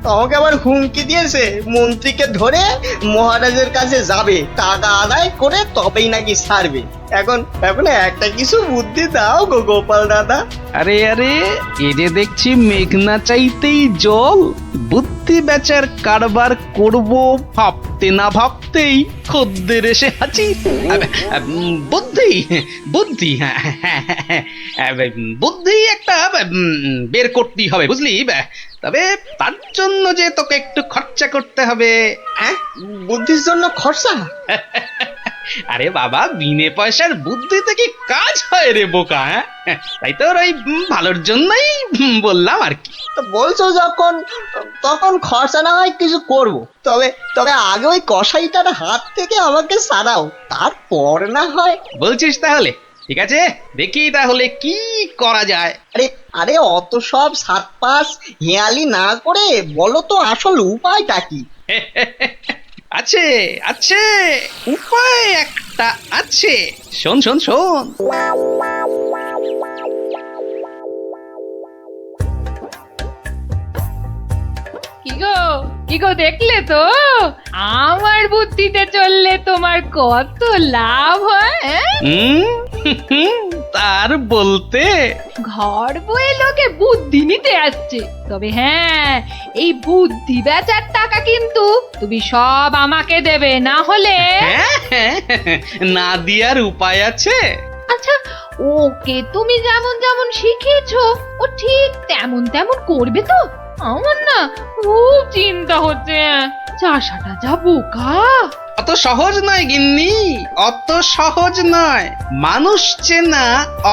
আমাকে আবার হুমকি দিয়েছে মন্ত্রীকে ধরে মহারাজের কাছে যাবে, টাকা আদায় করে তবেই নাকি ছাড়বে। এখন এখন একটা কিছু বুদ্ধি দাও গো গোপাল দাদা। আরে আরে, এরে দেখছি মেঘ না চাইতেই জল। বুদ্ধি বেচার কারবার করব ভাবতে না ভাবতেই খদ্দের এসে হাজির। বুদ্ধি বুদ্ধি হ্যাঁ হ্যাঁ, হ্যাঁ, হ্যাঁ, বুদ্ধি একটা বের করতেই হবে বুঝলি। তবে তার জন্য যে তোকে একটু খরচা করতে হবে। হ্যাঁ, বুদ্ধির জন্য খরচা? আরে বাবা, বিনে পয়সার বুদ্ধিতে কি কাজ হয় রে বোকা? হ্যাঁ, তাই তোর ওই ভালোর জন্যই বললাম আর কি। তো বলছো যখন, তখন খরচা না হয় কিছু করব। তবে তবে আগে ওই কসাইটার হাত থেকে আমাকে সারাও, তারপর না হয়। বলছিস তাহলে? ঠিক আছে, দেখি তাহলে কি করা যায়। আরে আরে অত সব সাত পাঁচ হেয়ালি না করে বলো তো আসল উপায়টা কি? আছে আছে, উপায় একটা আছে। শোন শোন শোন। কি গো দেখলে তো আমার বুদ্ধিতে চললে তোমার কত লাভ হয়। তার বলতে ঘর বয়ে লোকে বুদ্ধি নিতে আসছে, তবে হ্যাঁ এই বুদ্ধি বেচার টাকা কিন্তু তুমি সব আমাকে দেবে, না হলে না দিয়ার উপায় আছে। আচ্ছা ওকে তুমি যেমন যেমন শিখিয়েছো ও ঠিক তেমন তেমন করবে তো? আমার না খুব চিন্তা হচ্ছে, চাষাটা যা বোকা। অত সহজ নয় গিন্নি, অত সহজ নয়। মানুষ চেনা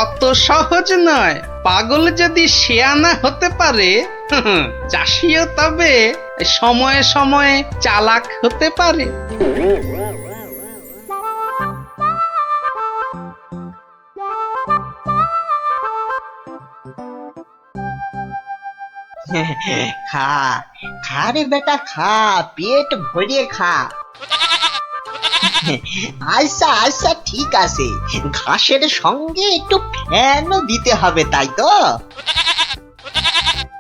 অত সহজ নয়। পাগল যদি শেয়ানা হতে পারে, চাষিও তবে সময়ে সময়ে চালাক হতে পারে। খা খা রে বেটা, খা, পেট ভরিয়ে খা। আচ্ছা আচ্ছা ঠিক আছে, ঘাসের সঙ্গে একটু ফ্যানও দিতে হবে, তাই তো?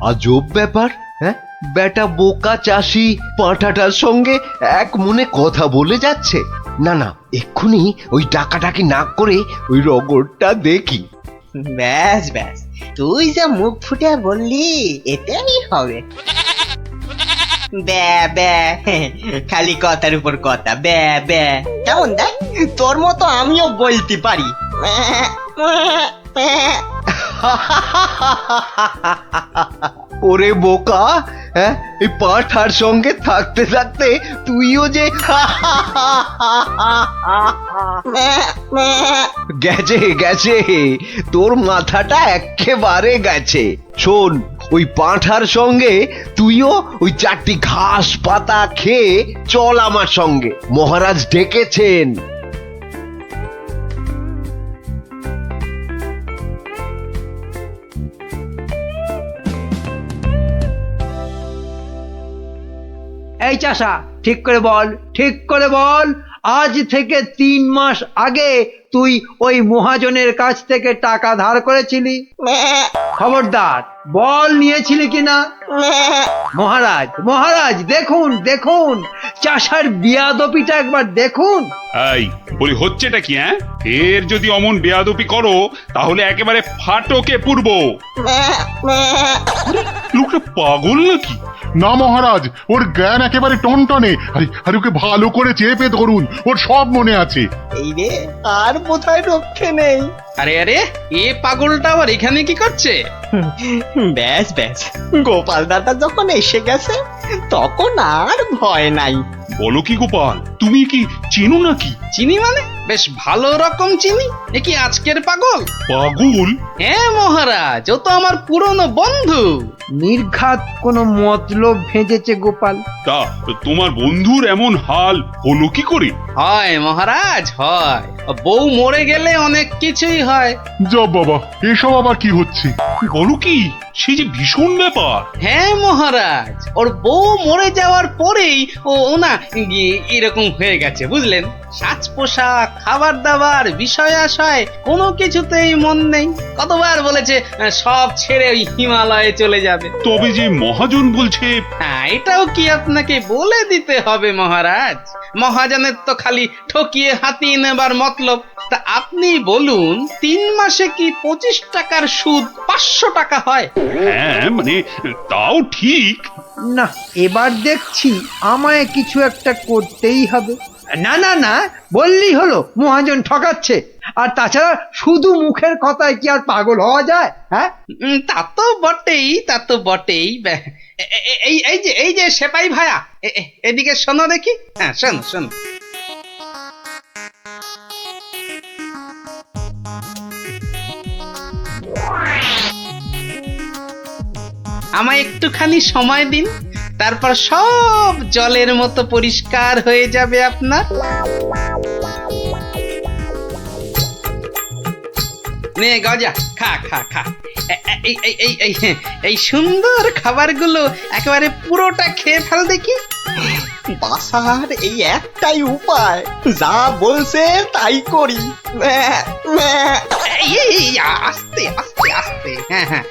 আজব ব্যাপার। হ্যাঁ, বেটা বোকা চাষি পাঁঠাটার সঙ্গে এক মনে কথা বলে যাচ্ছে। না না, এক্ষুনি ওই ডাকাডাকি না করে ওই রগরটা দেখি। ব্যাস ব্যাস, তুই যা মুখ ফুটে বললি এটাই হবে। ব্যা ব্যা, খালি কথার উপর কথা, ব্যা ব্যা। কেমন দেখ, তোর মতো আমিও বলতে পারি। ওরে বোকা, হ্যাঁ, এই পাঁঠার সঙ্গে থাকতে থাকতে তুইও যে গেছে গেছে, তোর মাথাটা একেবারে গেছে। শোন, ওই পাঁঠার সঙ্গে তুইও ওই 4টি ঘাস পাতা খেয়ে চল আমার সঙ্গে, মহারাজ ডেকেছেন। এই চাষা, ঠিক করে বল, ঠিক করে বল, আজ থেকে 3 মাস আগে তুই ওই মহাজনের কাছ থেকে টাকা ধার করেছিলি? খবরদার বল, নিয়েছিলি কিনা? মহারাজ মহারাজ, দেখুন দেখুন, চাষার বিয়াদপিটা একবার দেখুন। এই বলি, হচ্ছেটা কি? হ্যাঁ, এর যদি অমন বেয়াদপি করো তাহলে একেবারে ফাটকে পুরবো। লোকটা পাগল নাকি? না মহারাজ, ওর জ্ঞান একেবারে টনটনে। আরে ওকে ভালো করে চেপে ধরুন, ওর সব মনে আছে। এই রে, আর বোধহয় রক্ষে নেই। আরে আরে, এ পাগলটা আবার এখানে কি করছে? ব্যাস ব্যাস, গোপাল দাদা যখন এসে গেছে তখন আর ভয় নাই। বলো কি গোপাল, তুমি কি চেনো নাকি? চিনি মানে? বেশ ভালো রকম চিনি। এ কি আজকের পাগল? পাগল? হ্যাঁ মহারাজ, ও তো আমার পুরনো বন্ধু। নির্ঘাত কোনো মতলব ভেজেছে গোপাল। তা তোমার বন্ধুর এমন হাল হলো কি করে? হয় মহারাজ হয়। বউ মরে গেলে অনেক কিছুই হয়। যা বাবা, এসব আবার কি হচ্ছে? বলো কি, সে যে ভীষণ ব্যাপার। হ্যাঁ মহারাজ, ওর বউ মরে যাওয়ার পরেই ও না এরকম হয়ে গেছে বুঝলেন। সাজ পোশাক, খাবার দাবার, বিষয় আশয় কোনো কিছুতেই মন নেই। কতবার বলেছে সব ছেড়ে ওই হিমালয়ে চলে যাবে। তবে যে মহাজন বলছে। হ্যাঁ, এটাও কি আপনাকে বলে দিতে হবে মহারাজ? মহাজনের তো খালি ঠকিয়ে হাতিয়ে নেবার মতলব। তা আপনি বলুন, 3 মাসে কি 25 টাকার সুদ 500 টাকা হয়? হ্যাঁ মানে তাও ঠিক। না, এবার দেখছি আমায় কিছু একটা করতেই হবে। না না না, বললেই হলো মহাজন ঠকাচ্ছে। আর তাছাড়া শুধু মুখের কথায় কি আর পাগল হওয়া যায়? হ্যাঁ, তা তো বটেই, তা তো বটেই। এই যে সেপাই ভায়া, এদিকে শোনো দেখি। হ্যাঁ, শোনো শোনো। আমায় একটুখানি সময় দিন, তারপর সব জলের মতো পরিষ্কার হয়ে যাবে আপনার। নে গজা, খা খা খা। এই সুন্দর খাবারগুলো একেবারে পুরোটা খেয়ে ফেল দেখি। বাসার এই একটাই উপায়, যা বলছে তাই করি। আস্তে আস্তে আস্তে। হ্যাঁ হ্যাঁ,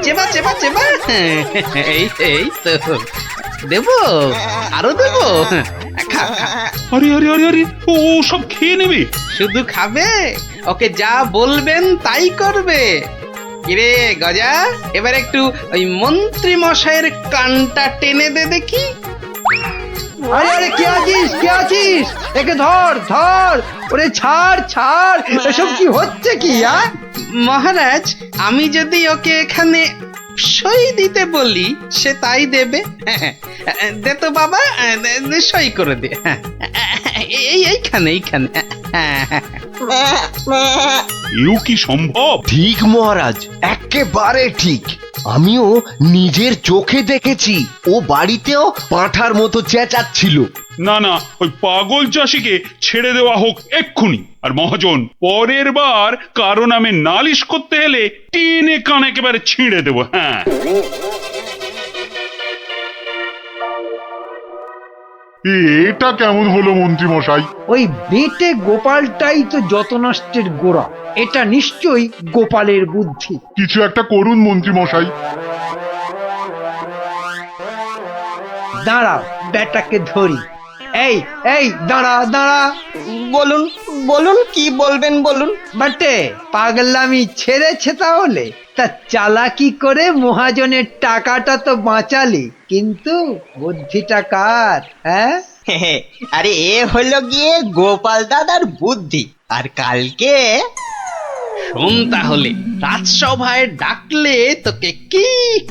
চেবা চেবা চেবা। এই তো দেবো, আরো দেবো। খা খা। আরে আরে আরে আরে, ও সব খেয়ে নেবে? শুধু খাবে, ওকে যা বলবেন তাই করবে। কিরে গজা, এবার একটু ওই মন্ত্রী মশাইয়ের কানটা টেনে দে দেখি। আরে আরে, কে আছিস, কে আছিস? একে ধর ধর। ওরে ছাড় ছাড়, এসব কি হচ্ছে কি? মহারাজ, আমি যদি ওকে এখানে সই দিতে বলি সে তাই দেবে। দে তো বাবা, সই করে দে। এইখানে এইখানে। এও কি সম্ভব? ঠিক মহারাজ, একেবারে ঠিক। আমিও নিজের চোখে দেখেছি, ও বাড়িতেও পাঁঠার মতো চেঁচাচ্ছিল। না না, ওই পাগল চাষিকে ছেড়ে দেওয়া হোক এক্ষুনি। আর মহাজন, পরের বার কারো নামে নালিশ করতে এলে টেনে কান একেবারে ছিঁড়ে দেবো। হ্যাঁ, এটা কেমন হলো মন্ত্রী মশাই? ওই বেটে গোপালটাই তো যত নষ্টের গোড়া। এটা নিশ্চয়ই গোপালের বুদ্ধি। কিছু একটা করুন মন্ত্রী মশাই। দাঁড়াও, বেটাকে ধরি। এই এই, দাঁড়া দাঁড়া। বলুন বলুন, কি বলবেন বলুন। বাটে, পাগলামি ছেড়েছে তাহলে? তা চালাকি করে মহাজনের টাকাটা তো বাঁচালি, কিন্তু বুদ্ধিটা কার? হ্যাঁ, আরে এ হলো গিয়ে গোপাল দাদার বুদ্ধি। আর কালকে শোন তাহলে, রাজসভায় ডাকলে তোকে কি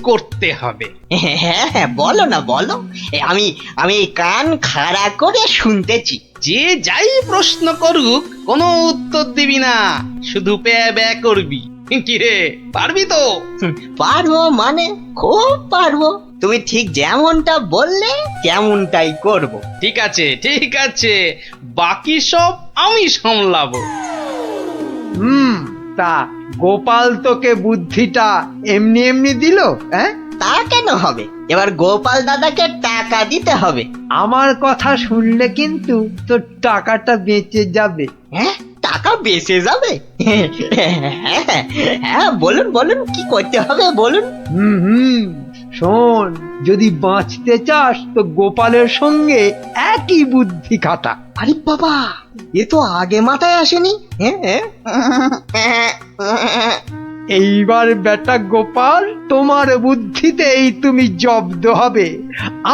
করতে হবে? হ্যাঁ হ্যাঁ, বলো না বলো। আমি আমি কান খাড়া করে শুনতেছি। যে যাই প্রশ্ন করুক কোনো উত্তর দিবি না, শুধু প্যা ব্যা করবি। কি রে, পারবি তো? পারবো মানে খুব পারবো। তুমি ঠিক যেমনটা বললে তেমনটাই করব। ঠিক আছে ঠিক আছে, বাকি সব আমি সামলাবো। তা গোপাল তোকে বুদ্ধিটা এমনি এমনি দিল? হ্যাঁ, তা কেন হবে? এবার গোপাল দাদাকে টাকা দিতে হবে। আমার কথা শুনলে কিন্তু তোর টাকাটা বেঁচে যাবে। হ্যাঁ, টাকা বেঁচে যাবে? হ্যাঁ, বলুন বলুন, কি করতে হবে বলুন। শোন, যদি বাঁচতে চাস তো গোপালের সঙ্গে একই বুদ্ধি খাটা। আরে বাবা, এ তো আগে মাথায় আসেনি। এইবার বেটা গোপাল, তোমার বুদ্ধিতেই তুমি জব্দ হবে।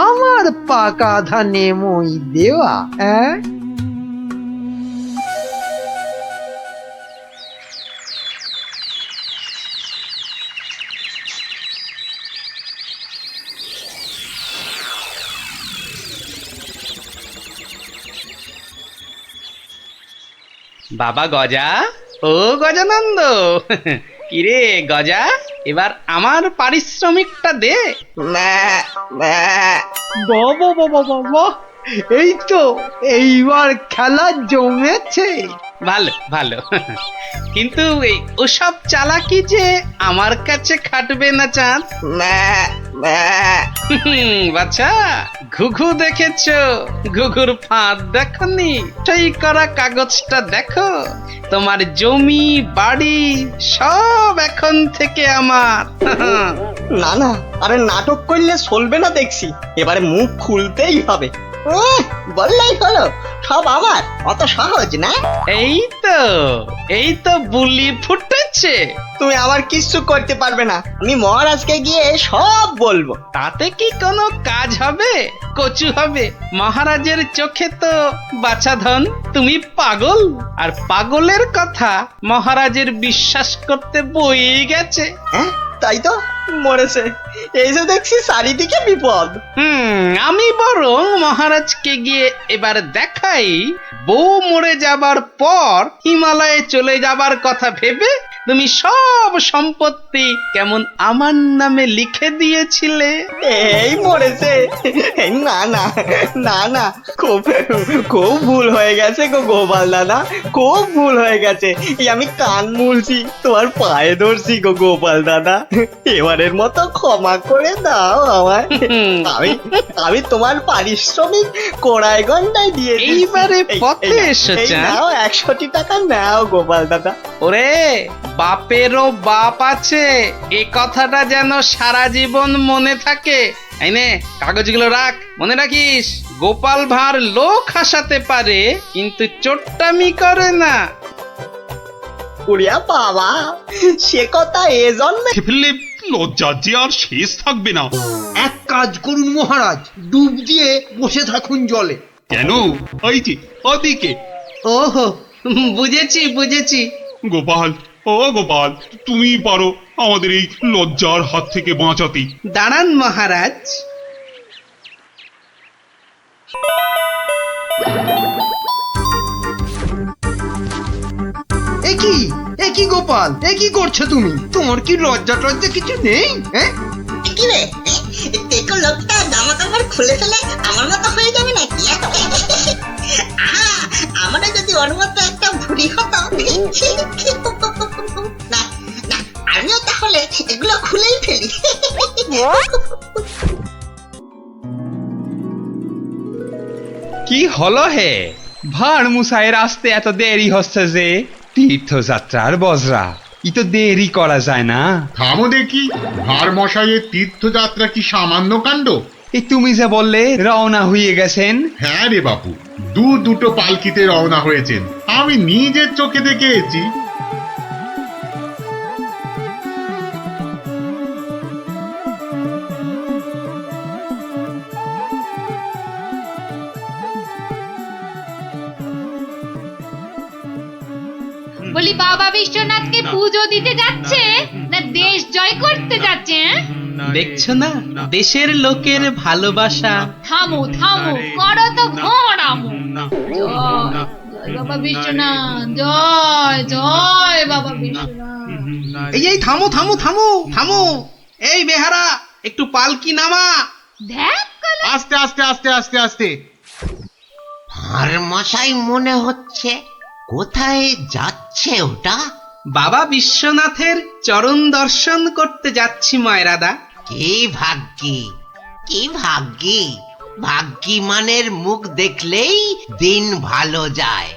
আমার পাকা ধানে মই দেওয়া। হ্যাঁ, বাবা গজা, ও গজানন্দ, কিরে গজা, এবার আমার পারিশ্রমিকটা দে। বাবা বাবা বাবা, এই তো এইবার খেলা জমেছে। ভালো ভালো কিন্তু এই ওসব চালাকি যে আমার কাছে খাটবে না চাঁদ। বাচ্চা, ঘুঘু দেখেছো? ঘুঘুর ফাঁদ দেখনি? সেই করা কাগজটা দেখো। তোমার জমি বাড়ি সব এখন থেকে আমার। না না, আরে নাটক করলে চলবে না দেখছি, এবারে মুখ খুলতেই হবে। বললেই হলো সব আমার, অত সহজ না। এই তো বুলি ফুটেছে। তুমি আমার কিচ্ছু করতে পারবে না, আমি মহারাজকে গিয়ে সব বলবো। তাতে কি কোনো কাজ হবে? কচু হবে। মহারাজের চোখে তো বাছাধন তুমি পাগল, আর পাগলের কথা মহারাজের বিশ্বাস করতে বই গেছে। হ্যাঁ তাই তো, মরেছে। এই যে দেখছি চারিদিকে বিপদ। আমি বরং মহারাজকে গিয়ে এবার দেখাই, বউ মরে যাবার পর হিমালয়ে চলে যাবার কথা ভেবে তুমি সব সম্পত্তি কেমন আমার নামে লিখে দিয়েছিলে। এই মরেছে। না না না না, খুব খুব ভুল হয়ে গেছে গো গোপাল দাদা, খুব ভুল হয়ে গেছে। এই আমি কান মুলছি, তোমার পায়ে ধরছি গো গোপাল দাদা, এবারের মতো ক্ষমা করে দাও আমায়। আমি তোমার পারিশ্রমিক কোড়ায় গন্ডায় দিয়ে দিচ্ছি। এইবারে পথে এসো চাঁদ। নাও 100টি টাকা নাও গোপাল দাদা। ওরে, বাপেরও বাপ আছে, এ কথাটা যেন সারা জীবন মনে থাকে। এই নে কাগজগুলো রাখ, মনে রাখিস গোপাল ভাঁড় লোক হাসাতে পারে কিন্তু চোট্টামি করে না। উড়িয়া বাবা, সে কথা এ জন্মে। ফেললে লজ্জা যে আর শেষ থাকবে না। এক কাজ করুন মহারাজ, ডুব দিয়ে বসে থাকুন জলে। কেন? এই যে ওদিকে। ওহো, বুঝেছি। গোপাল, ও গোপাল, তুমি পারো আমাদের এই লজ্জার হাত থেকে বাঁচাতে। দাঁড়ান মহারাজ। একই গোপাল, একই করছো তুমি? তোমার কি লজ্জা টজ্জা কিছু নেই? হ্যাঁ, কি রে, দেখো লোকটা জামা কাপড় খুলে ফেলে আমার মতো হয়ে যাবে নাকি? আমরা যদি ওর মতো একটা ভুড়ি হতো। না না, আমিও তাহলে এগুলো খুলেই ফেলি। কি হলো হে? ভাঁড় মুসাইয়ের আসতে এত দেরি হচ্ছে যে? তীর্থযাত্রার বজরা, ই তো দেরি করা যায় না। থামো দেখি, ভাঁড় মশাইয়ের তীর্থযাত্রা কি সামান্য কাণ্ড? এই তুমি যে বললে রওনা হয়ে গেছেন। হ্যাঁ রে বাপু, দুটো পালকিতে রওনা হয়েছেন, আমি নিজের চোখে দেখে এসেছি। বলি বাবা বিশ্বনাথকে পুজো দিতে যাচ্ছে না দেশ জয় করতে যাচ্ছে? দেখছো না দেশের লোকের ভালোবাসা। থামো করো তো ঘোড়ামো। জয় বাবা বিশ্বনাথ, জয় বাবা বিশ্বনাথ। এই থামো। এই বেহারা, একটু পালকি নামা। দেখ আস্তে আস্তে আস্তে আস্তে আস্তে। আর মশাই মনে হচ্ছে, কোথায় যাচ্ছে ওটা? বাবা বিশ্বনাথের চরণ দর্শন করতে যাচ্ছি ময়রাদা। কি ভাগ্যি, ভাগ্যি মানের মুখ দেখলেই দিন ভালো যায়।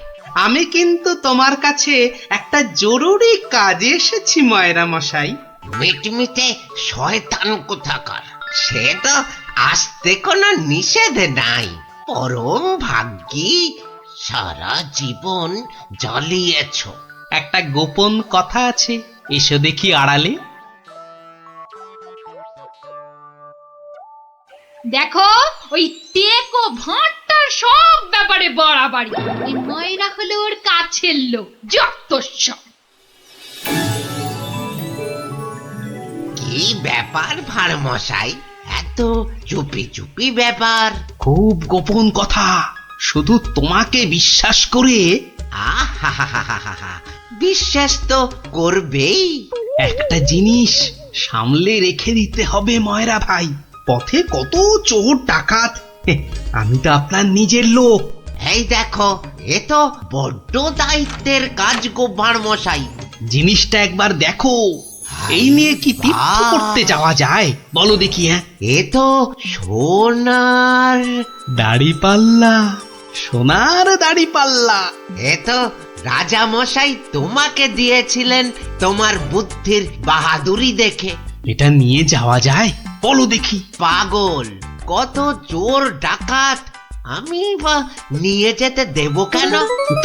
আমি কিন্তু তোমার কাছে একটা জরুরি কাজে এসেছি ময়রা মশাই। মিটমিটে শয়তান কোথাকার, সে তো আসতে কোনো নিষেধ নাই। পরম ভাগ্যি, সারা জীবন জ্বালিয়েছ। একটা গোপন কথা আছে, এসো দেখি আড়ালে। দেখো, ওই টেকো ভাঁড়টার সব ব্যাপারে বাড়াবাড়ি। এই ময়রা হলো ওর কাছের লোক, যত সব। কি ব্যাপার ভাঁড় মশাই, এত চুপি ব্যাপার? খুব গোপন কথা, শুধু তোমাকে বিশ্বাস করে। আহা, বিশ্বাস তো করবেই। একটা জিনিস সামলে রেখে দিতে হবে ময়রা ভাই। পথে কত চোর ডাকাত আমি তো আপনার নিজের লোক। এই দেখো, এ তো বড্ড দায়িত্বের কাজ গো ভাঁড়মশাই। জিনিসটা একবার দেখো, এই নিয়ে কি তীর্থ করতে যাওয়া যায় বলো দেখি? হ্যাঁ, এ তো সোনার, দাড়ি পাল্লা, সোনার দাড়ি পাল্লা। এ তো রাজা মশাই তোমাকে দিয়েছিলেন তোমার বুদ্ধির বাহাদুরি দেখে। এটা নিয়ে যাওয়া যায় বলো দেখি? পাগল, কত চোর ডাকাত আমি বা নিয়ে যেতে দেব কেন?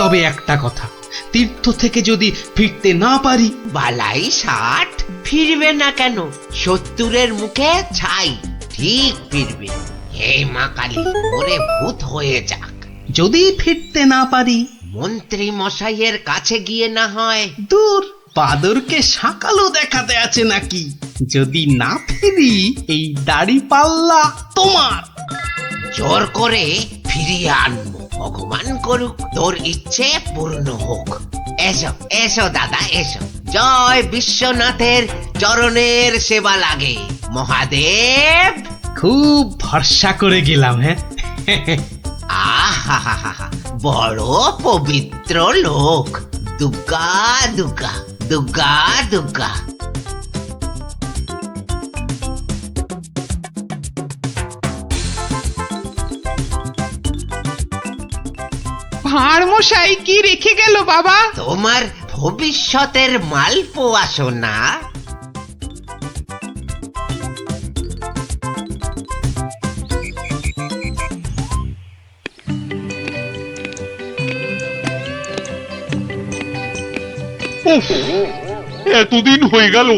তবে একটা কথা, তীর্থ থেকে যদি ফিরতে না পারি? বালাই 60 ফিরবে না কেন? 70-এর মুখে ছাই, ঠিক ফিরবে। হে মা কালী, ওরে ভূত হয়ে যাক। যদি ফিরতে না পারি? মন্ত্রী মশাইয়ের কাছে গিয়ে না হয়। দূর, বাদরকে সকালও দেখাতে আছে নাকি? যদি না ফিরি, এই দাড়ি পাল্লা তোমার। জোর করে ফিরিয়ে আনবো, ভগবান করুক তোর ইচ্ছে পূর্ণ হোক। এসো এসো দাদা, এসো। জয় বিশ্বনাথের চরণের সেবা লাগে মহাদেব। খুব ভরসা করে গেলাম। হ্যাঁ, আহা, বড় পবিত্র লোক। দুর্গা দুর্গা দুর্গা দুর্গা। ভাঁড়মশাই কি রেখে গেল বাবা? তোমার ভবিষ্যতের মালপোয়া সোনা। উফ, এতদিন হয়ে গেল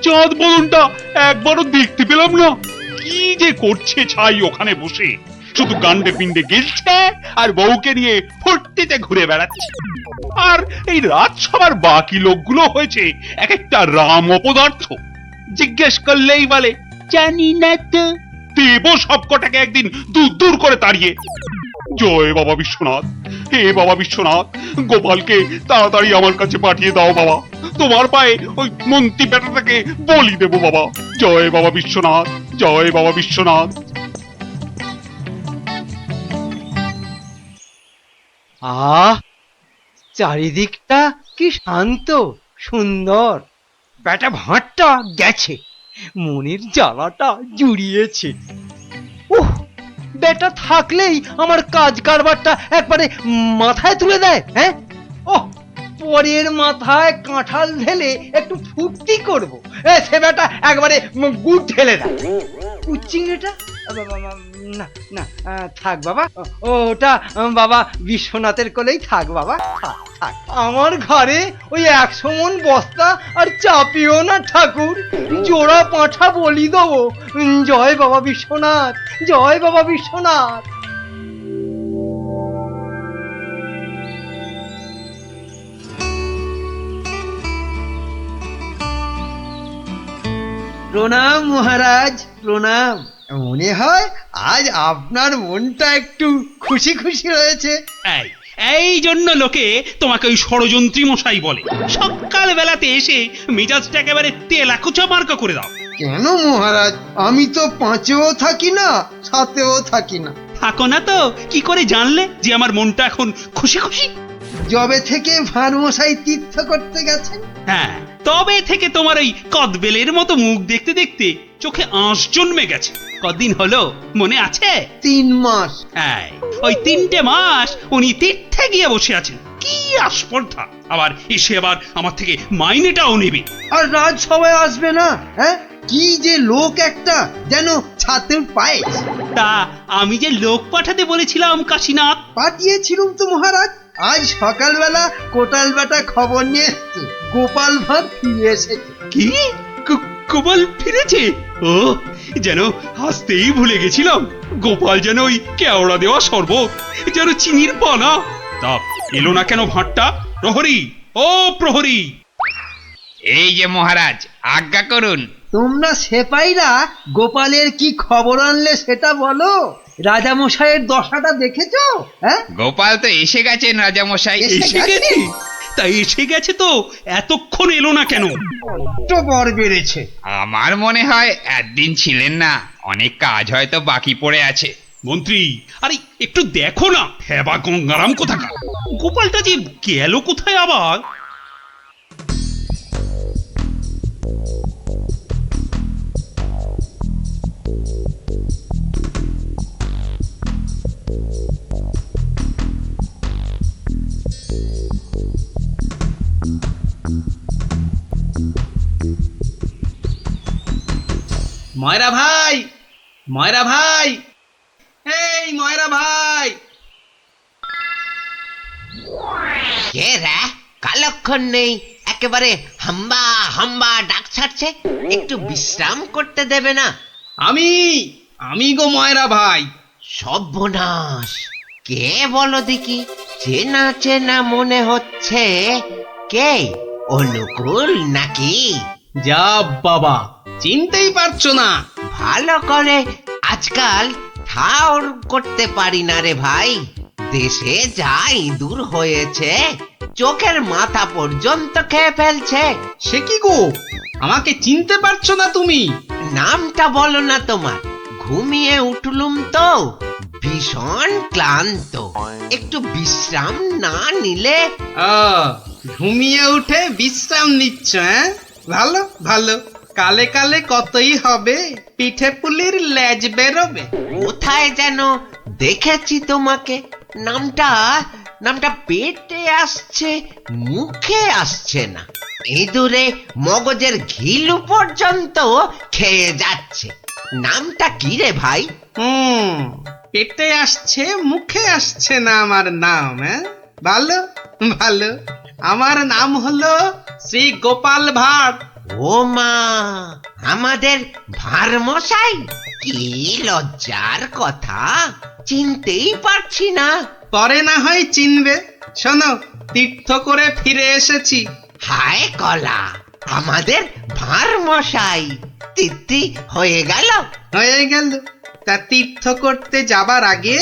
চাঁদ বদনটা একবারও দেখতে পেলাম না। কি যে করছে ছাই ওখানে বসে, শুধু গান্ডে পিণ্ডে গেলছে আর বউকে নিয়ে ফুর্তিতে ঘুরে বেড়াচ্ছে। আর এই রাজসভার বাকি লোকগুলো হয়েছে এক একটা রাম অপদার্থ। জিজ্ঞেস করলেই বলে জানি না তো। দেব সবকটাকে একদিন দূর দূর করে তাড়িয়ে। জয় বাবা বিশ্বনাথ, হে বাবা বিশ্বনাথ, গোপালকে তাড়াতাড়ি আমার কাছে পাঠিয়ে দাও বাবা। তোমার পায়ে ওই মন্ত্রী বেটাটাকে বলি দেবো বাবা। জয় বাবা বিশ্বনাথ, জয় বাবা বিশ্বনাথ। আহ, চারিদিকটা কি শান্ত সুন্দর। বেটা ভাঁড়টা গেছে, মনের জ্বালাটা জুড়িয়েছে। উহ, বেটা থাকলেই আমার কাজ কারবারটা একবারে মাথায় তুলে দেয়। হ্যাঁ, ওহ, পরের মাথায় কাঁঠাল ঢেলে একটু ফুর্তি করবো, সে বেটা একবারে গুড় ঢেলে দেয়। উচ্চিংড়িটা না না, থাক বাবা, ওটা বাবা বিশ্বনাথের কোলেই থাক বাবা, থাক থাক। আমার ঘরে ওই 100 মণ বস্তা আর চাপিও না ঠাকুর, জোড়া পাঁঠা বলি দেবো। জয় বাবা বিশ্বনাথ, জয় বাবা বিশ্বনাথ। প্রণাম মহারাজ, প্রণাম। মনে হয় আজ আপনার মনটা একটু খুশি খুশি রয়েছে। এই জন্য লোকে তোমাকে ওই ষড়যন্ত্রী মশাই বলে। সকাল বেলাতে এসে মেজাজটা একেবারে তেলাকুচা মার্কা করে দাও। কেন মহারাজ, আমি তো 5-এও থাকি না, 7-এও থাকি না। থাকো না তো কি করে জানলে যে আমার মনটা এখন খুশি খুশি? যবে থেকে ভাঁড়মশাই তীর্থ করতে গেছেন। হ্যাঁ, তবে থেকে তোমার ওই কদবেলের মতো মুখ দেখতে দেখতে চোখে আঁশ জন্মে গেছে। কদিন হলো মনে আছে? 3 মাস। হ্যাঁ, ওই 3টে মাস উনি তীর্থে গিয়ে বসে আছেন। কি আস্পর্ধা! আবার এসে আবার আমার থেকে মাইনেটাও নেবে। আর রাজসভায় আসবে না? হ্যাঁ, কি যে লোক একটা, যেন ছাতের পায়ে। তা আমি যে লোক পাঠাতে বলেছিলাম কাশীনাথ, পাঠিয়েছিলুম তো মহারাজ। আজ সকালবেলা কোটাল বেটা খবর নিয়ে এসছে, গোপাল ভাঁড় ফিরে এসেছে। কি গোপাল ফিরেছে? ও, যেন হাসতেই ভুলে গেছিলাম। গোপাল যেন ওই কেওড়া দেওয়া শরবত, যেন চিনির পানা। তা এলো না কেন ভাঁড়টা? প্রহরী, ও প্রহরী! এই যে মহারাজ, আজ্ঞা করুন। তোমরা সেপাইরা গোপালের কি খবর আনলে সেটা বলো। রাজামশাইয়ের দশাটা দেখেছো? হ্যাঁ, গোপাল তো এসে গেছেন রাজামশাই। এসে গেছে? তাই এসে গেছে তো এতক্ষণ এলো না কেন? তো বর বেড়েছে। আমার মনে হয় একদিন ছিলেন না, অনেক কাজ হয়তো বাকি পড়ে আছে। মন্ত্রী আরে একটু দেখো না, হ্যাঁ বা গঙ্গারাম কোথাকার, গোপালটা যে গেল কোথায় আবার। ময়রা ভাই, ময়রা ভাই, এই ময়রা ভাই। কে রে, কালক্ষণ নেই, একেবারে হাম্বা হাম্বা ডাক ছাড়ছে। একটু বিশ্রাম করতে দেবে না? আমি গো ময়রা ভাই। সর্বনাশ, কে বলো দেখি? চেনা চেনা মনে হচ্ছে। কে, অনুকূল নাকি? যা বাবা, চিনতেই পারছো না? ভালো করে আজকাল ঠাউর করতে পারি না রে ভাই। দেশে যা ইঁদুর হয়েছে, চোখের মাথা পর্যন্ত খেয়ে ফেলছে। সে কি গো, আমাকে চিনতে পারছো না তুমি? নামটা বলো না তোমার। ঘুমিয়ে উঠলুম তো, ভীষণ ক্লান্ত। একটু বিশ্রাম না নিলে। ঘুমিয়ে উঠে বিশ্রাম নিচ্ছ? হ্যাঁ, ভালো ভালো। কালে কালে কতই হবে, পিঠে পুলির লেজ বেরোবে। কোথায় যেন দেখেছি তোমাকে। নামটা পেটে আসছে, মুখে আসছে না। ইঁদুরে মগজের ঘিলু পর্যন্ত খেয়ে যাচ্ছে। নামটা কি রে ভাই? পেটে আসছে, মুখে আসছে না আমার নাম। হ্যাঁ, ভালো ভালো। আমার নাম হলো শ্রী গোপাল ভাঁড়। ও মা, আমাদের ভাঁড় মশাই! কি লজ্জার কথা, চিনতেই পারছি না। পরে না হয় চিনবে। শোনো, তীর্থ করে ফিরে এসেছি। হায় কলা, আমাদের ভাঁড় মশাই তিথি হয়ে গেল। হয়ে গেল। তা তীর্থ করতে যাবার আগে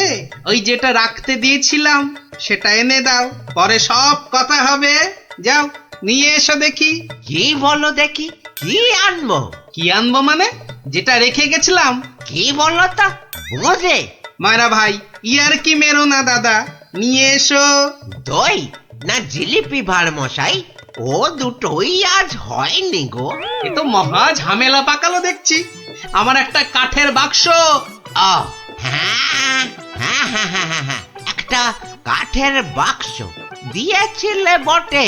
ওই যেটা রাখতে দিয়েছিলাম সেটা এনে দাও, পরে সব কথা হবে। যাও, নিয়ে এসো দেখি। কি বলো দেখি, কি আনবো? কি আনবো মানে? যেটা রেখে গেছিলাম। কি বলো তো, বোঝে? ময়রা ভাই, ইয়ার কি মেরো না দাদা, নিয়ে এসো। দই না জিলিপি ভাঁড় মশাই? ও দুটোই আজ হয়নি গো। এ তো মহা ঝামেলা পাকালো দেখছি। আমার একটা কাঠের বাক্স। ও হ্যাঁ হ্যাঁ হ্যাঁ হ্যাঁ হ্যাঁ, একটা কাঠের বাক্স দিয়েছিলে বটে।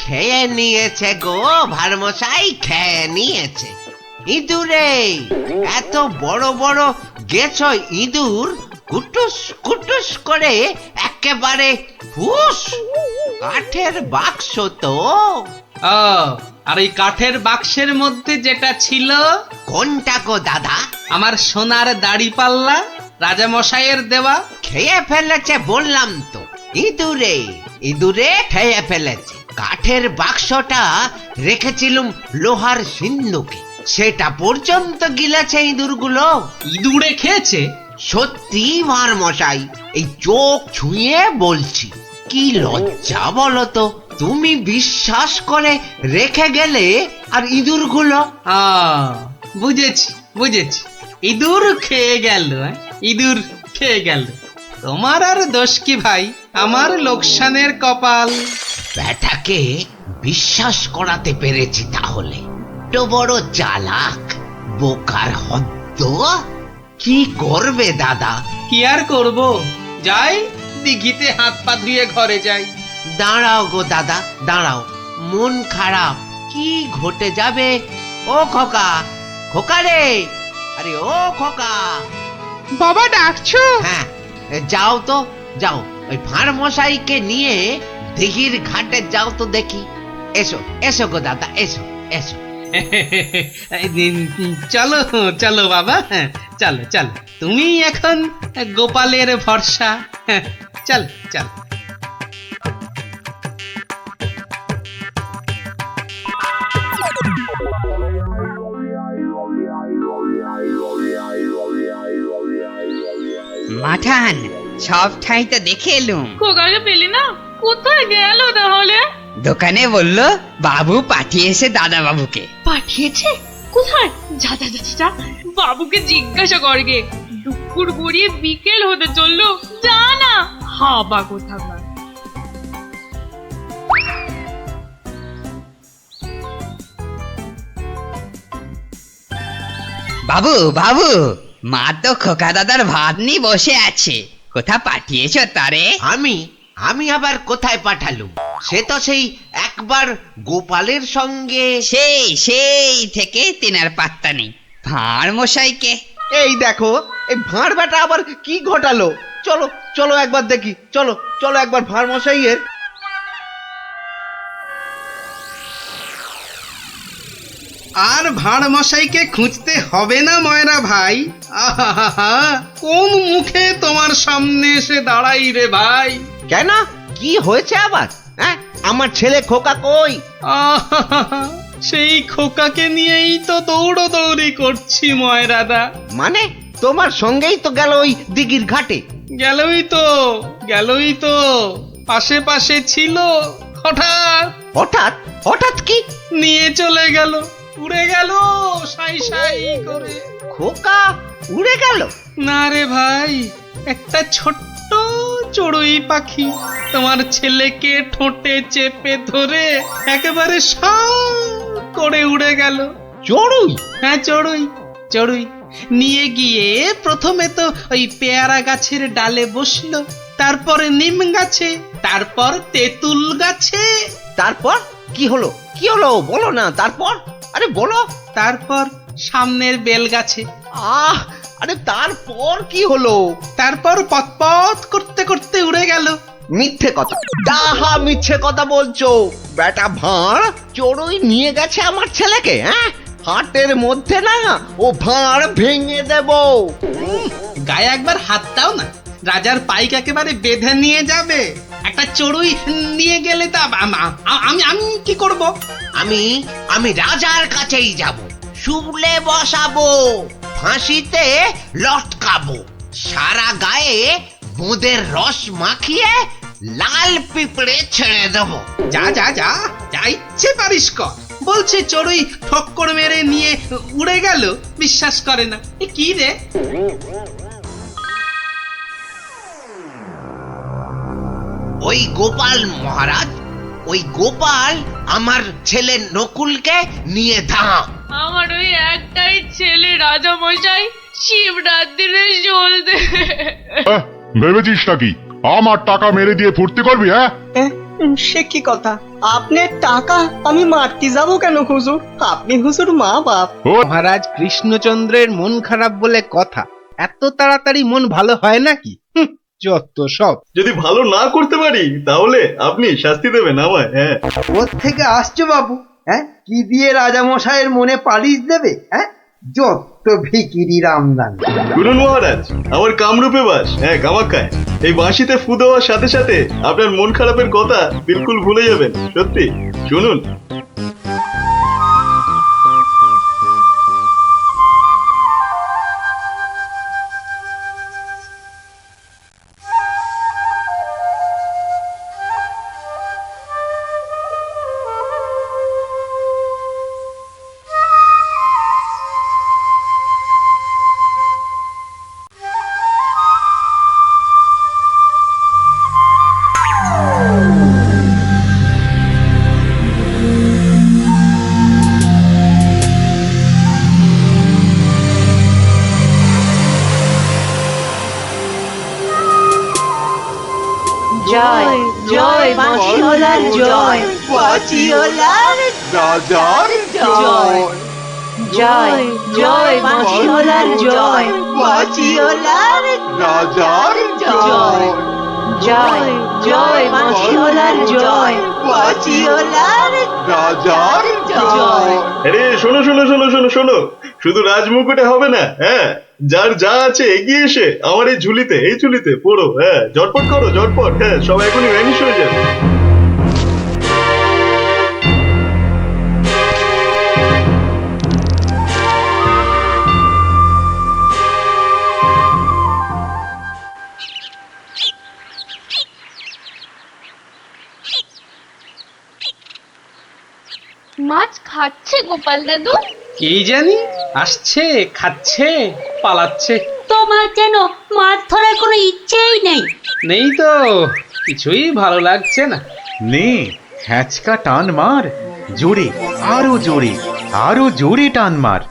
খেয়ে নিয়েছে গো ভাঁড় মশাই, খেয়ে নিয়েছে। ইঁদুরে, এত বড় বড় গেছো ইঁদুর, কুটুস কুটুস করে একেবারে ফুস। কাঠের বাক্স তো। আর এই কাঠের বাক্সের মধ্যে যেটা ছিল। কোনটা গো দাদা? আমার সোনার দাড়ি পাল্লা, রাজা মশাইয়ের দেওয়া। খেয়ে ফেলেছে বললাম তো। ইঁদুরে খেয়ে ফেলেছে। কাঠের বাক্সটা রেখেছিলুম লোহার সিন্ধুকে, সেটা পর্যন্ত গিলেছে ইঁদুরগুলো। ইঁদুরে খেয়েছে? সত্যি ভাঁড় মশাই, এই চোখ ছুঁয়ে বলছি। কি লজ্জা বলো তো, তুমি বিশ্বাস করে রেখে গেলে, আর ইঁদুরগুলো। বুঝেছি বুঝেছি, ইঁদুর খেয়ে গেল। ইঁদুর খেয়ে গেল। তোমার আর দোষ কি ভাই, আমার লোকসানের কপাল। ব্যাটাকে বিশ্বাস করাতে পেরেছি তাহলে। তো বড় চালাক, বোকার হদ্দ। কি করবে দাদা? কি আর করব, যাই দিঘিতে হাত পা ধুয়ে ঘরে যাই। দাঁড়াও গো দাদা, দাঁড়াও। মন খারাপ, কি ঘটে যাবে? ও খোকা, খোকা রে, আরে ও খোকা। বাবা ডাকছো? হ্যাঁ, যাও তো যাও, ওই ভাঁড় মশাইকে নিয়ে দিঘির ঘাটে যাও তো দেখি। এসো এসো গো দাদা, এসো এসো। চলো চলো বাবা, চলো চলো। তুমি এখন গোপালের ভরসা। চল চল। মাঠান, সব ঠাই তো দেখে এলুম। খোকাকে পেলি না? কোথায় গেল তাহলে? দোকানে বললো বাবু পাঠিয়েছে দাদা বাবুকে। পাঠিয়েছে? কোথায়? যা যা যা যা, বাবুকে জিজ্ঞাসা করগে। দুঃখ পুকুর গড়িয়ে বিকেল হতে চললো, যা না হাবা কোথাকার। বাবু বাবু, মা তো খোকা দাদার ভাত নিয়ে বসে আছে, কোথা পাঠিয়েছ তারে? আমি আমি আবার কোথায় পাঠালুম? সে তো সেই একবার গোপালের সঙ্গে। সেই থেকে তিনার পাত্তা নেই। ভাঁড় মশাইকে এই দেখো, এই ভাঁড় বেটা আবার কি ঘটালো। চলো চলো একবার দেখি, চলো চলো একবার ভাঁড় মশাইয়ের। আর ভাঁড় মশাইকে খুঁজতে হবে না ময়রা ভাই। আহা, কোন মুখে তোমার সামনে এসে দাঁড়াই রে ভাই? কেন, কি হয়েছে আবার? হ্যাঁ, আমার ছেলে খোকা কই? আহা, সেই খোকাকে নিয়েই তো দৌড়ি করছি ময়রাদা। মানে তোমার সঙ্গেই তো গেল ওই দিঘির ঘাটে। গেলই তো পাশে ছিল, হঠাৎ হঠাৎ হঠাৎ কি? নিয়ে চলে গেল, উড়ে গেল সাই করে। খোকা উড়ে গেল? না রে ভাই, একটা ছোট্ট চড়ুই পাখি তোমার ছেলেকে ঠোঁটে চেপে ধরে একেবারে সাঁ করে উড়ে গেল। চড়ুই? হ্যাঁ, চড়ুই নিয়ে গিয়ে প্রথমে তো ওই পেয়ারা গাছের ডালে বসলো, তারপরে নিম গাছে, তারপর তেঁতুল গাছে। তারপর কি হলো? কি হলো বলো না। তারপর, আরে বলো। তারপর সামনের বেল গাছে। আরে তারপর কি হলো? তারপর পথ করতে করতে উড়ে গেল। মিথ্যে কথা, ডাহা মিথ্যে কথা বলছো বেটা ভাঁড়। চড়ুই নিয়ে গেছে আমার ছেলেকে? হ্যাঁ, হাটের মধ্যে না ও ভাঁড় ভেঙে দেব। গায়ে একবার হাত দাও না, রাজার পাইক একেবারে বেঁধে নিয়ে যাবে। একটা চড়ুই নিয়ে গেলে তা আমি কি করব? আমি রাজার কাছেই যাব, শুলে বসাবো, ফাঁসিতে লটকাবো, সারা গায়ে বোঁদের রস মাখিয়ে লাল পিঁপড়ে ছেড়ে দেবো। যা ইচ্ছে পারিস কর। বলছে চড়ুই ঠক্কর মেরে নিয়ে উড়ে গেল, বিশ্বাস করে না। এ কি রে? ওই গোপাল মহারাজ, ওই গোপাল আমার ছেলে নকুলকে নিয়ে ধাম। আমার ওই একটাই ছেলে রাজা মশাই, শিবরাত্রিরে চলতে। ভেবেছিস নাকি আমার টাকা মেরে দিয়ে ফুর্তি করবি? হ্যাঁ, সে কি কথা? আপনার টাকা আমি মারতে যাবো কেন হুজুর? আপনি হুজুর মা বাপ। মহারাজ কৃষ্ণচন্দ্রের মন খারাপ বলে কথা, এত তাড়াতাড়ি মন ভালো হয় নাকি? যত সব। যদি ভালো না করতে পারি তাহলে আপনি শাস্তি দেবেন আমায়। হ্যাঁ, ওর থেকে আসছো বাবু? হ্যাঁ, কি দিয়ে রাজামশাইয়ের মনে পালিশ দেবে? হ্যাঁ, যত ভিকিরির আমদানি। শুনুন মহারাজ, আমার কামরূপে বাস, হ্যাঁ কামাখ্যায়। এই বাঁশিতে ফু দেওয়ার সাথে সাথে আপনার মন খারাপের কথা বিলকুল ভুলে যাবেন। সত্যি শুনুন। জয় জয় বাঁশিওয়ালার জয়, বাঁশিওয়ালার রাজার জয়। জয় জয় বাঁশিওয়ালার জয়, বাঁশিওয়ালার রাজার জয়। জয় জয় বাঁশিওয়ালার জয়, বাঁশিওয়ালার রাজার জয়। আরে শোনো শোনো শোনো শোনো শোনো, শুধু রাজমুকুটে হবে না। হ্যাঁ, যার যা আছে এগিয়ে এসে আমার এই ঝুলিতে পড়ো। হ্যাঁ, ঝটপট করো, ঝটপট। হ্যাঁ, সব এখনই ভ্যানিশ হয়ে যাবে। মাছ খাচ্ছে গোপাল দাদু? কি জানি, আসছে, খাচ্ছে, পালাচ্ছে। তোমার যেন মাছ ধরার কোনো ইচ্ছেই নেই। নেই তো, কিছুই ভালো লাগছে না। নে হ্যাঁচকা টান মার, জোরে, আরো জোরে, আরো জোরে টান মার।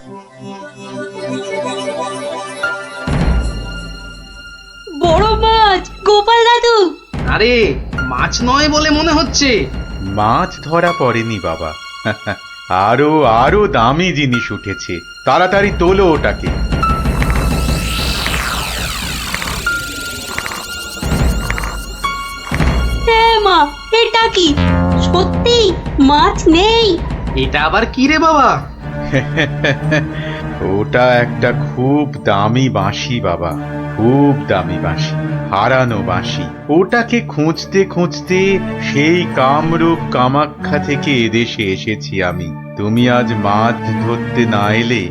বড় মাছ, গোপাল দাদু। আরে মাছ নয় বলে মনে হচ্ছে। মাছ ধরা পড়েনি বাবা, আরো আরো দামি জিনিস উঠেছে, তাড়াতাড়ি তোলো ওটাকে। হ্যাঁ মা, এটা কি সত্যি মাছ নেই? এটা আবার কি রে বাবা? ওটা একটা খুব দামি বাঁশি বাবা, খুব দামি বাঁশি, হারানো বাঁশি। ওটাকে খুঁজতে খুঁজতে সেই কামরূপ কামাখ্যা থেকে এদেশে এসেছি আমি। তুমি আজ মাছ ধরতে না এলে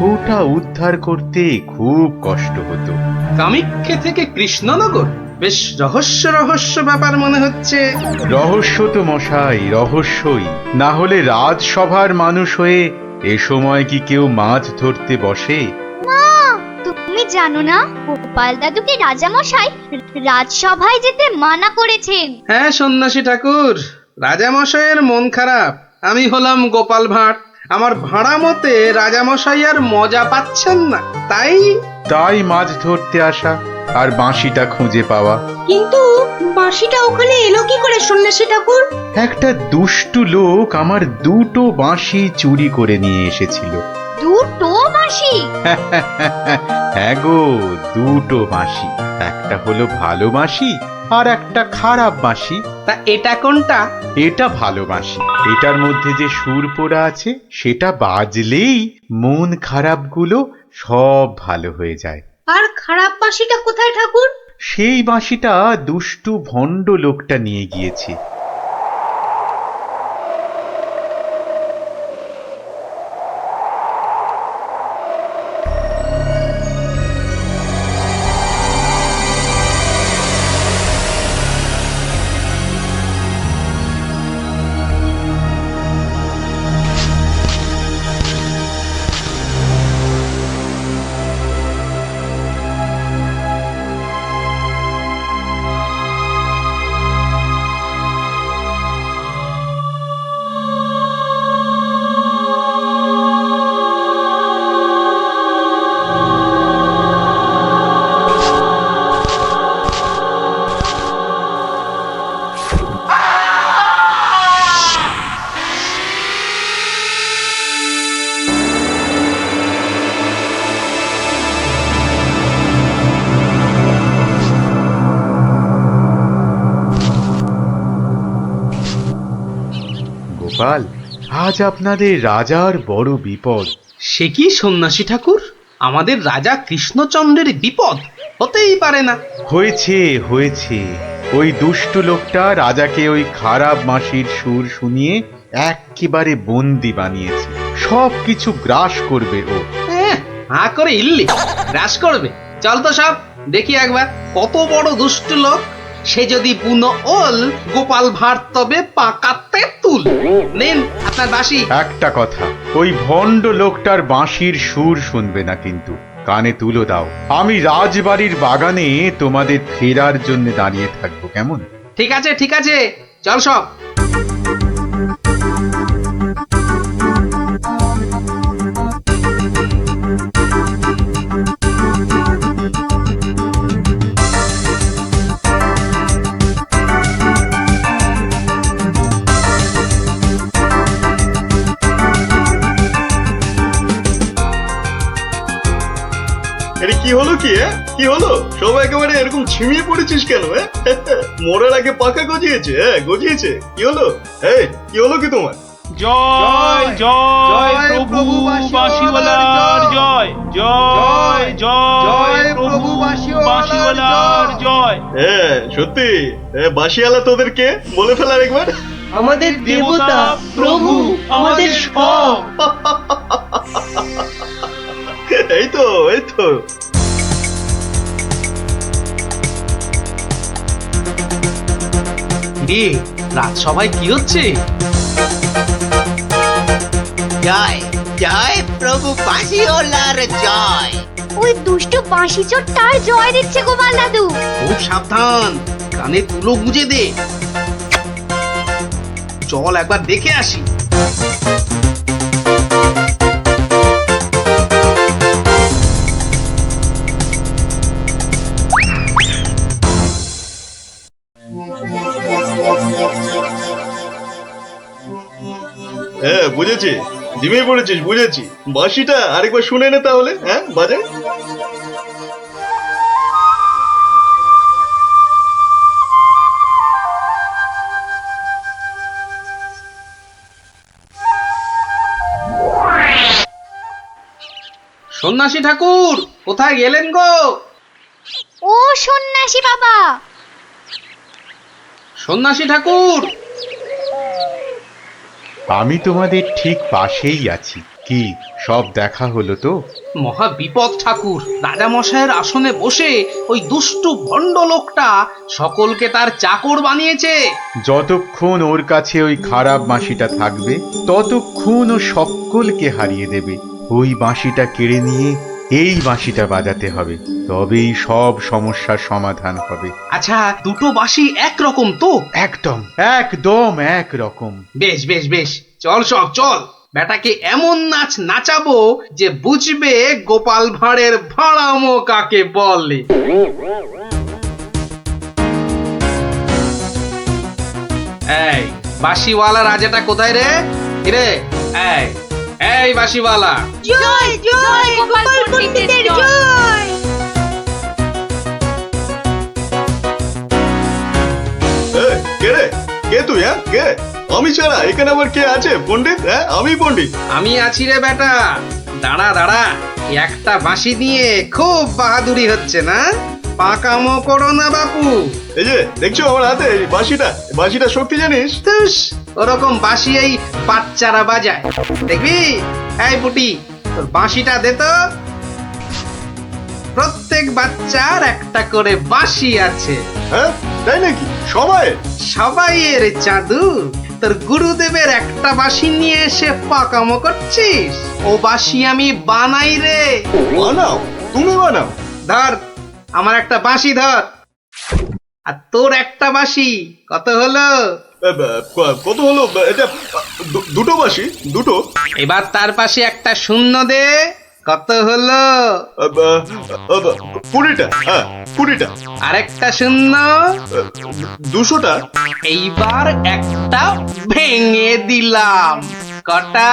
ওটা উদ্ধার করতে খুব কষ্ট হতো। কামাখ্যা থেকে কৃষ্ণনগর? বেশ রহস্য রহস্য ব্যাপার মনে হচ্ছে। রহস্য তো মশাই, রহস্যই। না হলে রাজসভার মানুষ হয়ে এ সময় কি কেউ মাছ ধরতে বসে? তুমি জানো না গোপাল দাদুকে রাজামশাই রাজসভায় যেতে মানা করেছেন। হ্যাঁ সন্ন্যাসী ঠাকুর, রাজামশাইয়ের মন খারাপ। আমি হলাম গোপাল ভাঁড়। আমার ভাড়া মতে রাজামশাই আর মজা পাচ্ছেন না, তাই মাছ ধরতে আসা আর বাঁশিটা খুঁজে পাওয়া। কিন্তু বাঁশিটা ওখানে এলো কি করে সন্ন্যাসী ঠাকুর? একটা দুষ্টু লোক আমার দুটো বাঁশি চুরি করে নিয়ে এসেছিল। দুটো বাঁশি? হ্যাঁ গো, দুটো বাঁশি। একটা হলো ভালো বাঁশি আর একটা খারাপ বাঁশি। তা এটা কোনটা? এটা ভালো বাঁশি। এটার মধ্যে যে সুর পোড়া আছে সেটা বাজলেই মন খারাপগুলো সব ভালো হয়ে যায়। আর খারাপ বাঁশিটা কোথায় ঠাকুর? সেই বাঁশিটা দুষ্টু ভণ্ড লোকটা নিয়ে গিয়েছে। গোপাল, আজ আপনাদের রাজার বড় বিপদ। সে কি সন্ন্যাসী ঠাকুর, আমাদের রাজা কৃষ্ণচন্দ্রের বিপদ? হতেই পারে না। হয়েছে হয়েছে, ওই দুষ্টু লোকটা রাজাকে ওই খারাপ বাঁশির সুর শুনিয়ে একেবারে বন্দি বানিয়েছে। সব কিছু গ্রাস করবে ও। হা করে ইল্লি গ্রাস করবে? চল তো সব দেখি একবার, কত বড় দুষ্ট লোক। সে যদি বুনো ওল, গোপাল ভাঁড় তবে পাকাতে তুল। নেন আপনার বাঁশি। একটা কথা, ওই ভণ্ড লোকটার বাঁশির সুর শুনবে না কিন্তু। কানে তুলো দাও। আমি রাজবাড়ির বাগানে তোমাদের ফেরার জন্য দাঁড়িয়ে থাকবো, কেমন? ঠিক আছে ঠিক আছে, চল সব। এটা কি হলো কি? কি হলো? সবাই একেবারে এরকম ছিমিয়ে পড়েছিস কেন? মোড়ের আগে পাকা গজিয়েছে? গজিয়েছে? কি হলো? কি হলো কি তোমার? জয় জয় প্রভু বাঁশিওয়ালার জয়, জয় জয় প্রভু বাঁশিওয়ালার জয়। সত্যি বাঁশিওয়ালা তোদের কে বলে ফেলার একবার? আমাদের দেবতা, প্রভু, আমাদের সব। এই তো এই তো। রাজসভায় কি হচ্ছে? জয় জয় প্রভু বাঁশিওয়ালার জয়। ওই দুষ্টু বাঁশি চোর তার জয় দিচ্ছে গোপাল দাদু। খুব সাবধান, কানে তুলো গুঁজে দে। চল একবার দেখে আসি। হ্যাঁ বুঝেছি, ডিমে পড়েছিস, বুঝেছি। বাঁশিটা আরেকবার শুনে নে তাহলে, হ্যাঁ বাজে। সন্ন্যাসী ঠাকুর কোথায় গেলেন গো? ও সন্ন্যাসী বাবা, সন্ন্যাসী ঠাকুর, আমি তোমাদের ঠিক পাশেই আছি। কি সব দেখা হলো তো? মহা বিপদ ঠাকুর। রাজামশাইয়ের আসনে বসে ওই দুষ্টু ভণ্ড লোকটা সকলকে তার চাকর বানিয়েছে। যতক্ষণ ওর কাছে ওই খারাপ বাঁশিটা থাকবে ততক্ষণ ও সকলকে হারিয়ে দেবে। ওই বাঁশিটা কেড়ে নিয়ে এই বাঁশিটা বাজাতে হবে, তবেই সব সমস্যার সমাধান হবে। আচ্ছা, দুটো বাঁশি একরকম তো? একদম একদম একরকম। বেশ বেশ বেশ, চল সব চল। বেটাকে এমন নাচ নাচাবো যে বুঝবে গোপাল ভাঁড়ের ভাড়ামো কাকে বলে। এই বাঁশিওয়ালা রাজাটা কোথায় রে? রে এই এই বাঁশিওয়ালা, জয় জয় গোপাল পণ্ডিতের জয়। কে রে? কে তুই? হ্যাঁ কে? আমি ছাড়া এখানে আবার কে আছে? পণ্ডিত? হ্যাঁ আমি পণ্ডিত। আমি আছি রে বেটা। দাঁড়া দাঁড়া, একটা বাঁশি দিয়ে খুব বাহাদুরি হচ্ছে না? পাকামো করো না বাপু। এই যে দেখছো আমার হাতে এই বাঁশিটা, বাঁশিটা শক্তি জানিস? ওরকম বাঁশি এই বাচ্চারা বাজায়, দেখবি। এই পুটি, তোর বাঁশিটা দে তো। প্রত্যেক বাচ্চার একটা করে বাঁশি আছে। হ্যাঁ তাই নাকি? সবাই সবাইয়ের চাঁদু। তোর গুরুদেবের একটা বাঁশি নিয়ে এসে পাকামো করছিস? ও বাঁশি আমি বানাই রে। বানাও? তুমি বানাও? ধর আমার একটা বাঁশি ধর, আর তোর একটা বাঁশি। কত হলো? কত হলো? এটা দুটো বাঁশি, দুটো। এবার তার পাশে একটা শূন্য দে। কত হলো? 20টা। হ্যাঁ 20টা। আরেকটা শূন্য। 200টা। এইবার একটা ভেঙে দিলাম। কটা?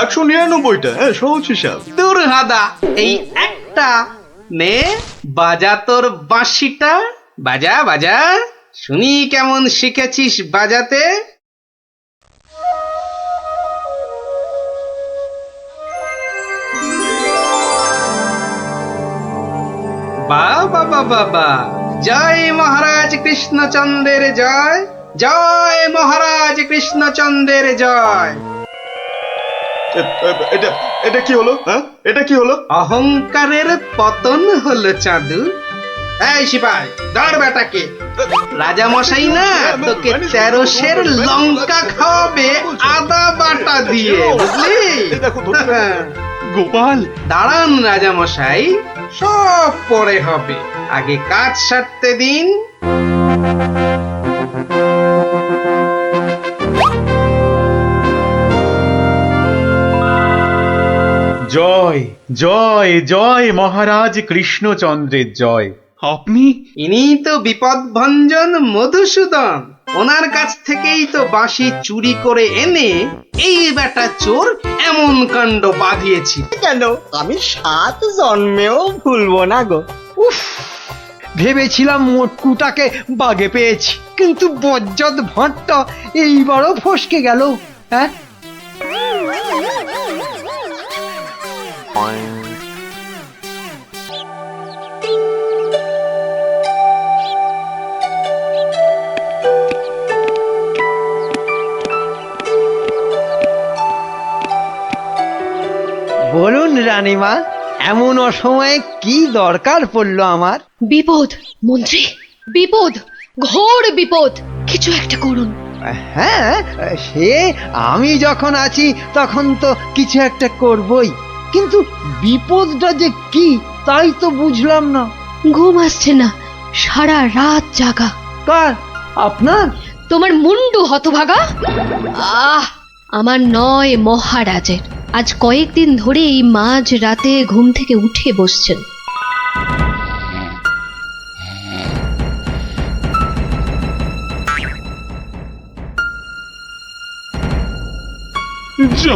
199টা। হ্যাঁ সহজ হিসাব। দূর হাদা, এই একটা নে, বাজা তোর বাঁশিটা। বাজা বাজা, শুনি কেমন শিখেছিস বাজাতে। বাবা বাবা বা, জয় মহারাজ কৃষ্ণচন্দ্রের জয়, জয় মহারাজ কৃষ্ণচন্দ্রের জয়। এটা এটা কি হলো? হ্যাঁ এটা কি হলো? অহংকারের পতন হলো চাঁদু। এই সিপাই, ধর বেটাকে। রাজা মশাই না তোকে 13 সের লঙ্কা খাওয়াবে আদা বাটা দিয়ে, বুঝলি? গোপাল, দাঁড়ান রাজা মশাই, সব পরে হবে, আগে কাজ সারতে দিন। জয় জয় জয় মহারাজ কৃষ্ণচন্দ্রের জয়। আপনি? ইনি তো বিপদ ভঞ্জন মধুসূদন। ওনার কাছ থেকেই তো বাঁশি চুরি করে এনে এই বেটা চোর এমন কাণ্ড বাঁধিয়েছি। কেন আমি 7 জন্মেও ভুলবো না গো। উফ, ভেবেছিলাম মোটকুটাকে বাগে পেয়েছি, কিন্তু বজ্জাত ভাঁটটা এইবারও ফসকে গেল। হ্যাঁ বলুন রানীমা, এমন অসময়ে কি দরকার পড়লো আমার? বিপদ মন্ত্রী, বিপদ, ঘোর বিপদ। কিছু একটা করুন। হ্যাঁ, সে আমি যখন আছি তখন তো কিছু একটা করবই, কিন্তু বিপদটা যে কি তাই তো বুঝলাম না। ঘুম আসছে না, সারা রাত জাগা। কার? আপনার? তোমার মুন্ডু হতভাগা। আমার নয়, মহারাজের। আজ কয়েকদিন ধরেই মাঝ রাতে ঘুম থেকে উঠে বসছেন। যা